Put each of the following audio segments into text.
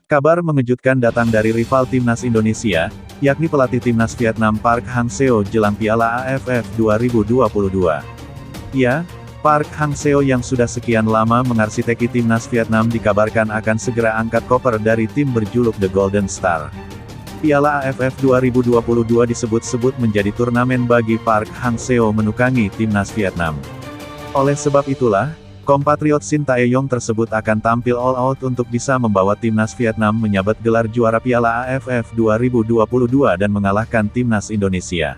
Kabar mengejutkan datang dari rival timnas Indonesia, yakni pelatih timnas Vietnam Park Hang-seo jelang Piala AFF 2022. Ya, Park Hang-seo yang sudah sekian lama mengarsiteki timnas Vietnam dikabarkan akan segera angkat koper dari tim berjuluk The Golden Star. Piala AFF 2022 disebut-sebut menjadi turnamen bagi Park Hang-seo menukangi timnas Vietnam. Oleh sebab itulah, kompatriot Shin Tae-yong tersebut akan tampil all out untuk bisa membawa timnas Vietnam menyabet gelar juara Piala AFF 2022 dan mengalahkan timnas Indonesia.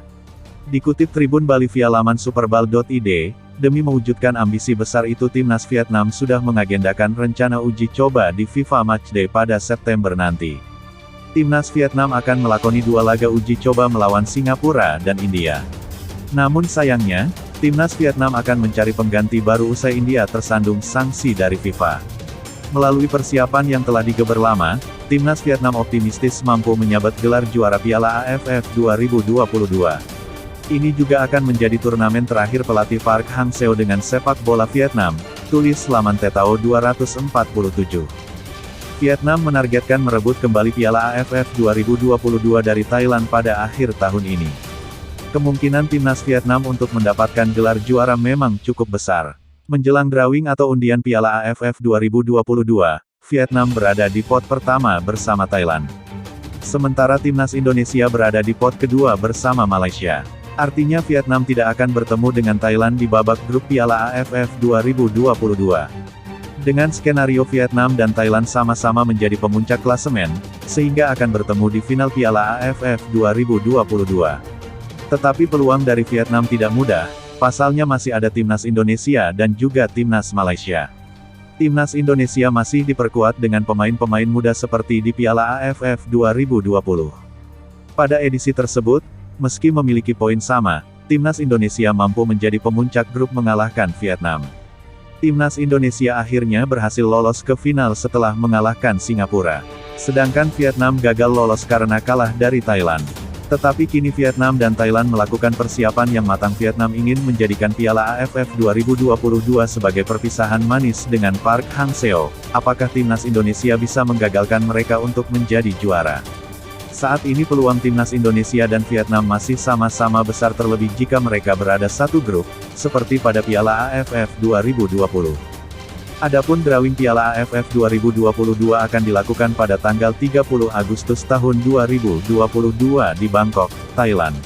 Dikutip Tribun Bali via laman superbal.id, demi mewujudkan ambisi besar itu timnas Vietnam sudah mengagendakan rencana uji coba di FIFA Matchday pada September nanti. Timnas Vietnam akan melakoni 2 laga uji coba melawan Singapura dan India. Namun sayangnya, timnas Vietnam akan mencari pengganti baru usai India tersandung sanksi dari FIFA. Melalui persiapan yang telah digeber lama, timnas Vietnam optimistis mampu menyabet gelar juara Piala AFF 2022. Ini juga akan menjadi turnamen terakhir pelatih Park Hang-seo dengan sepak bola Vietnam, tulis laman Tetao 247. Vietnam menargetkan merebut kembali Piala AFF 2022 dari Thailand pada akhir tahun ini. Kemungkinan timnas Vietnam untuk mendapatkan gelar juara memang cukup besar. Menjelang drawing atau undian Piala AFF 2022, Vietnam berada di pot pertama bersama Thailand. Sementara timnas Indonesia berada di pot kedua bersama Malaysia. Artinya Vietnam tidak akan bertemu dengan Thailand di babak grup Piala AFF 2022. Dengan skenario Vietnam dan Thailand sama-sama menjadi pemuncak klasemen, sehingga akan bertemu di final Piala AFF 2022. Tetapi peluang dari Vietnam tidak mudah, pasalnya masih ada timnas Indonesia dan juga timnas Malaysia. Timnas Indonesia masih diperkuat dengan pemain-pemain muda seperti di Piala AFF 2020. Pada edisi tersebut, meski memiliki poin sama, timnas Indonesia mampu menjadi pemuncak grup mengalahkan Vietnam. Timnas Indonesia akhirnya berhasil lolos ke final setelah mengalahkan Singapura. Sedangkan Vietnam gagal lolos karena kalah dari Thailand. Tetapi kini Vietnam dan Thailand melakukan persiapan yang matang. Vietnam ingin menjadikan Piala AFF 2022 sebagai perpisahan manis dengan Park Hang-seo. Apakah timnas Indonesia bisa menggagalkan mereka untuk menjadi juara? Saat ini peluang timnas Indonesia dan Vietnam masih sama-sama besar terlebih jika mereka berada satu grup, seperti pada Piala AFF 2020. Adapun drawing Piala AFF 2022 akan dilakukan pada tanggal 30 Agustus tahun 2022 di Bangkok, Thailand.